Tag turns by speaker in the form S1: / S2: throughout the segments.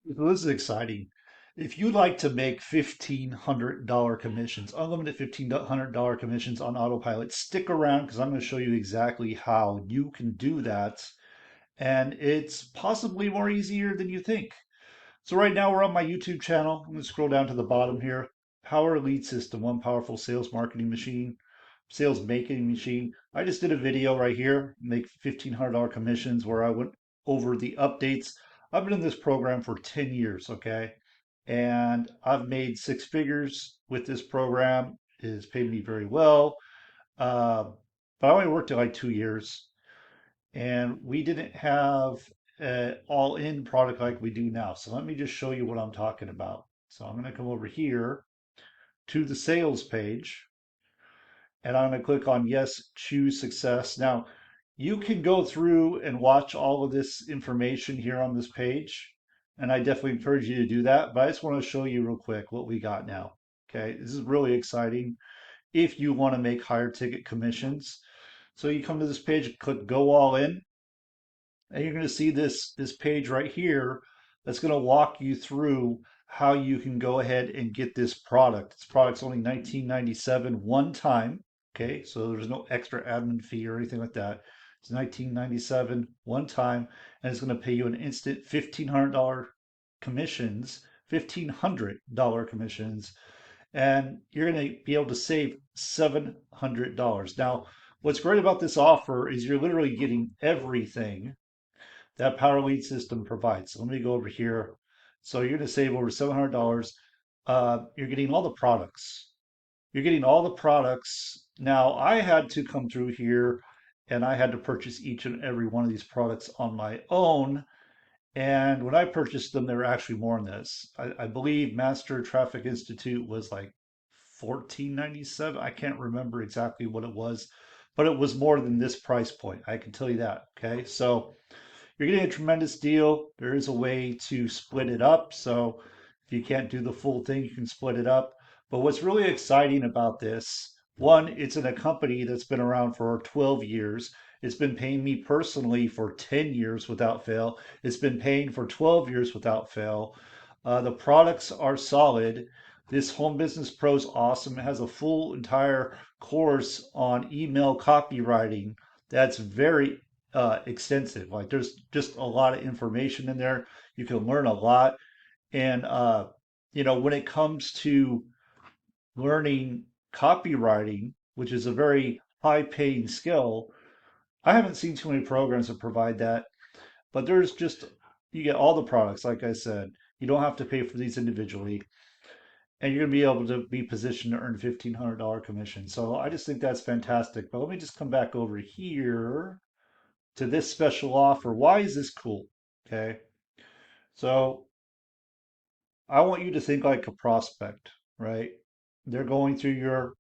S1: So this is exciting. If you'd like to make $1,500 commissions, unlimited $1,500 commissions on autopilot, stick around because I'm going to show you exactly how you can do that. And it's possibly more easier than you think. So right now we're on my YouTube channel. I'm going to scroll down to the bottom here. Power Lead System, one powerful sales marketing machine, sales making machine. I just did a video right here, make $1,500 commissions, where I went over the updates. I've been in this program for 10 years, okay? And I've made six figures with this program. It has paid me very well. Uh, but I only worked it like 2 years and we didn't have an all-in product like we do now. So let me just show you what I'm talking about. So I'm going to come over here to the sales page and I'm going to click on yes, choose success. Now you can go through and watch all of this information here on this page. And I definitely encourage you to do that. But I just want to show you real quick what we got now. Okay, this is really exciting if you want to make higher ticket commissions. So you come to this page, click go all in, and you're going to see this page right here that's going to walk you through how you can go ahead and get this product. This product's only $19.97 one time. Okay, so there's no extra admin fee or anything like that. It's $19.97 one time, and it's going to pay you an instant $1,500 commissions, $1,500 commissions, and you're going to be able to save $700. Now, what's great about this offer is you're literally getting everything that Power Lead system provides. So let me go over here. So you're going to save over $700. You're getting all the products. You're getting all the products. Now, I had to come through here and I had to purchase each and every one of these products on my own. And when I purchased them, they were actually more than this. I believe Master Traffic Institute was like 14.97. I can't remember exactly what it was, but it was more than this price point. I can tell you that. Okay. So you're getting a tremendous deal. There is a way to split it up. So if you can't do the full thing, you can split it up. But what's really exciting about this, one, it's in a company that's been around for 12 years. It's been paying me personally for 10 years without fail. It's been paying for 12 years without fail. The products are solid. This Home Business Pro is awesome. It has a full entire course on email copywriting that's very extensive. Like there's just a lot of information in there. You can learn a lot. And when it comes to learning copywriting, which is a very high paying skill, I haven't seen too many programs that provide that. But there's just you get all the products, like I said. You don't have to pay for these individually. And you're going to be able to be positioned to earn $1,500 commission. So I just think that's fantastic. But let me just come back over here to this special offer. Why is this cool? Okay. So I want you to think like a prospect, right? They're going through your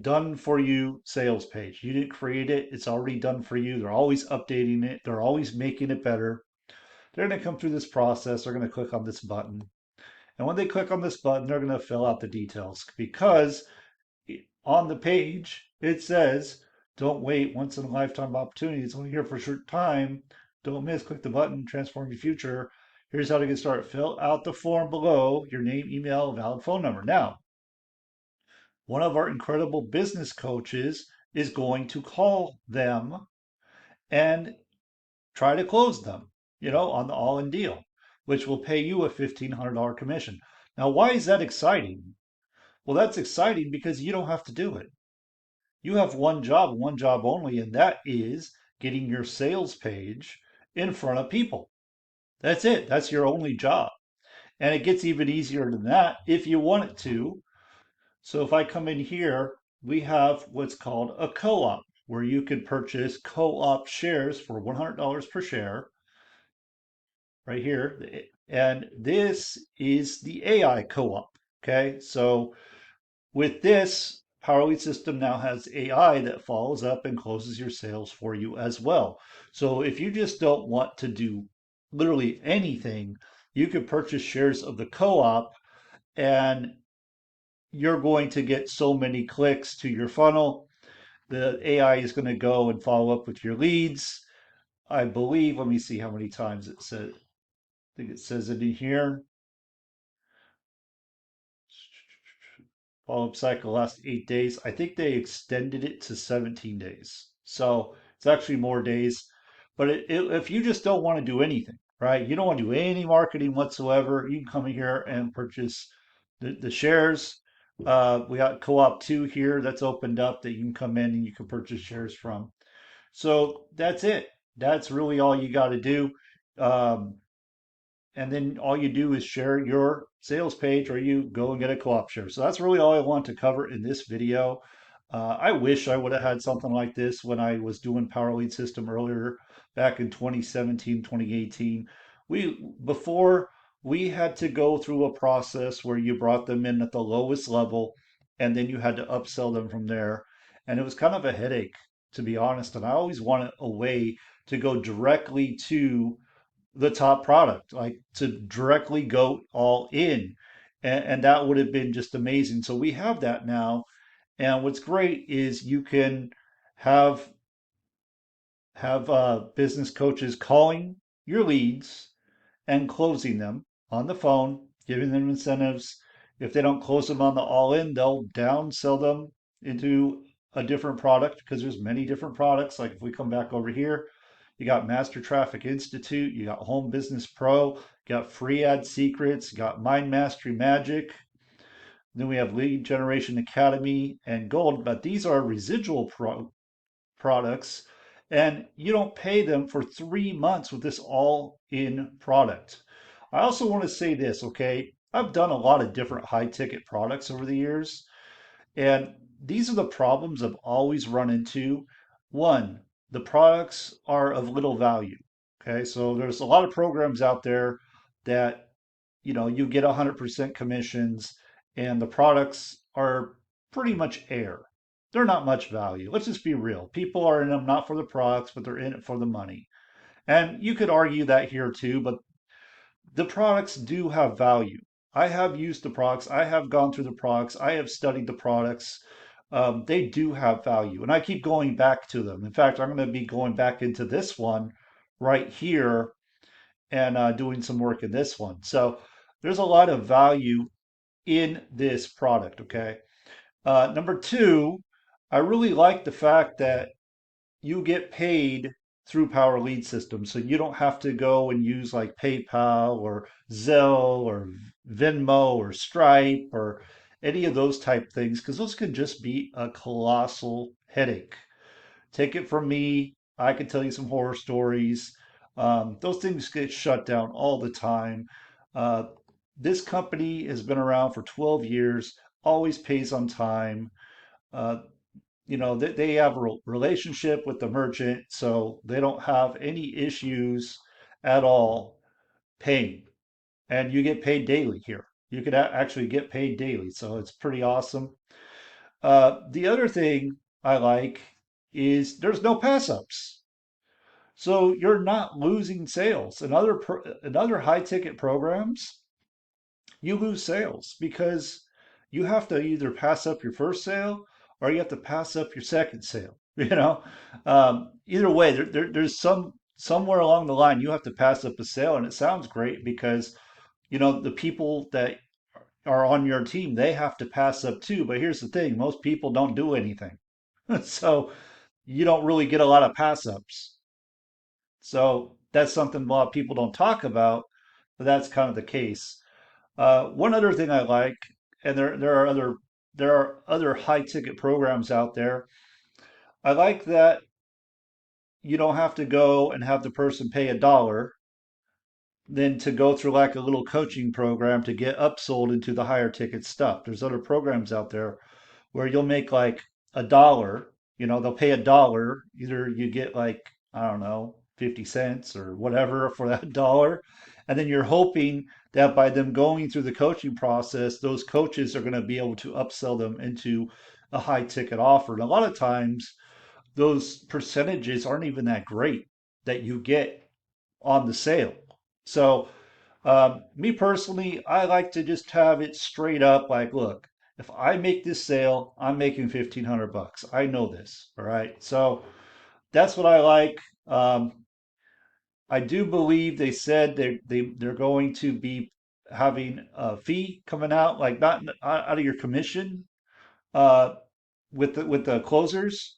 S1: done for you sales page. You didn't create it, it's already done for you. They're always updating it, they're always making it better. They're going to come through this process, they're going to click on this button. And when they click on this button, they're going to fill out the details because on the page it says, don't wait, once in a lifetime opportunity. It's only here for a short time. Don't miss. Click the button, transform your future. Here's how to get started. Fill out the form below, your name, email, valid phone number. Now, one of our incredible business coaches is going to call them and try to close them, on the all in deal, which will pay you a $1,500 commission. Now, why is that exciting? Well, that's exciting because you don't have to do it. You have one job only, and that is getting your sales page in front of people. That's it. That's your only job. And it gets even easier than that if you want it to. So if I come in here, we have what's called a co-op, where you can purchase co-op shares for $100 per share right here. And this is the AI co-op. Okay. So with this, Powerlead system now has AI that follows up and closes your sales for you as well. So if you just don't want to do literally anything, you can purchase shares of the co-op and you're going to get so many clicks to your funnel. The AI is going to go and follow up with your leads. I believe, let me see how many times it said. think it says it in here. Follow-up cycle lasts 8 days. I think they extended it to 17 days. So it's actually more days. But if you just don't want to do anything, right? You don't want to do any marketing whatsoever, you can come in here and purchase the shares. We got co-op 2 here that's opened up that you can come in and you can purchase shares from. So that's it. That's really all you got to do. Um, and then all you do is share your sales page or you go and get a co-op share. So that's really all I want to cover in this video. I wish I would have had something like this when I was doing Power Lead System earlier back in 2017, 2018. Before we had to go through a process where you brought them in at the lowest level and then you had to upsell them from there. And it was kind of a headache, to be honest. And I always wanted a way to go directly to the top product, like to directly go all in. And that would have been just amazing. So we have that now. And what's great is you can have business coaches calling your leads and closing them on the phone, giving them incentives. If they don't close them on the all in, they'll downsell them into a different product because there's many different products. Like if we come back over here, you got Master Traffic Institute, you got Home Business Pro, you got Free Ad Secrets, you got Mind Mastery Magic. Then we have Lead Generation Academy and Gold, but these are residual products, and you don't pay them for 3 months with this all-in product. I also want to say this, okay? I've done a lot of different high-ticket products over the years, and these are the problems I've always run into. One, the products are of little value. Okay, so there's a lot of programs out there that you get 100% commissions, and the products are pretty much air. They're not much value. Let's just be real. People are in them not for the products, but they're in it for the money. And you could argue that here too, but the products do have value. I have used the products. I have gone through the products. I have studied the products. They do have value, and I keep going back to them. In fact, I'm going to be going back into this one right here and doing some work in this one. So there's a lot of value in this product. Okay. Number two, I really like the fact that you get paid through Power Lead System. So you don't have to go and use like PayPal or Zelle or Venmo or Stripe or any of those type things because those can just be a colossal headache. Take it from me, I could tell you some horror stories. Those things get shut down all the time. Uh, this company has been around for 12 years, always pays on time. Uh, they have a relationship with the merchant, so they don't have any issues at all paying. And you get paid daily here. You could actually get paid daily, so it's pretty awesome. The other thing I like is there's no pass ups. So you're not losing sales. In other high ticket programs, you lose sales because you have to either pass up your first sale or you have to pass up your second sale. Either way, there's somewhere along the line you have to pass up a sale, and it sounds great because the people that are on your team they have to pass up too. But here's the thing: most people don't do anything, so you don't really get a lot of pass ups. So that's something a lot of people don't talk about, but that's kind of the case. One other thing I like, and there are other high ticket programs out there. I like that you don't have to go and have the person pay $1 than to go through like a little coaching program to get upsold into the higher ticket stuff. There's other programs out there where you'll make like $1. They'll pay $1. Either you get like, I don't know, 50 cents or whatever for that dollar. And then you're hoping that by them going through the coaching process, those coaches are going to be able to upsell them into a high ticket offer. And a lot of times, those percentages aren't even that great that you get on the sale. So, me personally, I like to just have it straight up like, look, if I make this sale, I'm making 1,500 bucks. I know this. All right. So that's what I like. I do believe they said they're going to be having a fee coming out, like not out of your commission, uh, with the closers.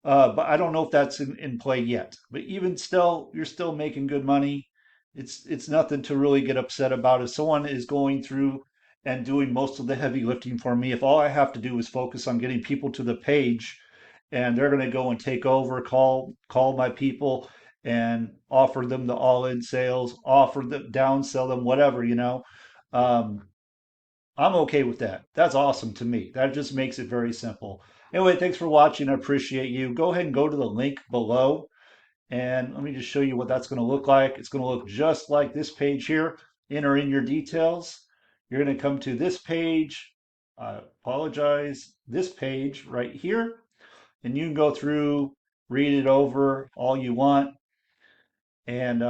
S1: But I don't know if that's in play yet. But even still, you're still making good money. It's nothing to really get upset about. If someone is going through and doing most of the heavy lifting for me, if all I have to do is focus on getting people to the page, and they're going to go and take over, call my people and offer them the all-in sales, offer them downsell them, whatever, Um, I'm okay with that. That's awesome to me. That just makes it very simple. Anyway, thanks for watching. I appreciate you. Go ahead and go to the link below, and let me just show you what that's going to look like. It's going to look just like this page here. Enter in your details. You're going to come to this page. I apologize. This page right here, and you can go through, read it over all you want, and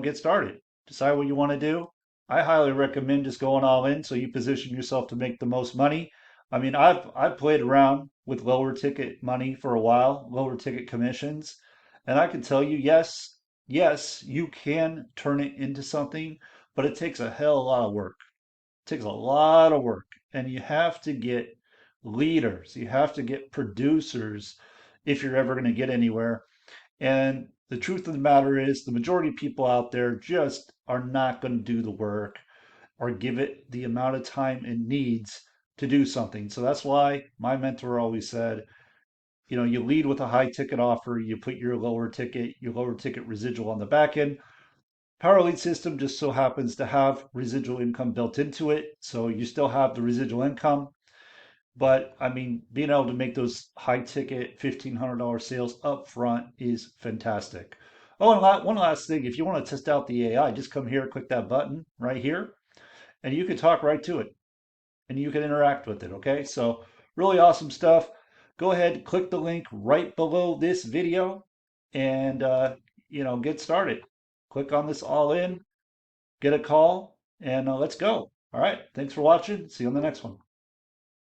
S1: get started. Decide what you want to do. I highly recommend just going all in so you position yourself to make the most money. I mean, I've played around with lower ticket money for a while, lower ticket commissions, and I can tell you, yes, you can turn it into something, but it takes a hell of a lot of work. It takes a lot of work, and you have to get leaders, you have to get producers if you're ever going to get anywhere. And the truth of the matter is, the majority of people out there just are not going to do the work or give it the amount of time it needs to do something. So that's why my mentor always said, you lead with a high ticket offer, you put your lower ticket residual on the back end. Power lead system just so happens to have residual income built into it. So you still have the residual income, but I mean, being able to make those high ticket $1,500 sales up front is fantastic. Oh, and one last thing, if you want to test out the AI, just come here, click that button right here, and you can talk right to it and you can interact with it. Okay, so really awesome stuff. Go ahead, click the link right below this video, and get started. Click on this all in, get a call, and let's go. All right, thanks for watching. See you on the next one.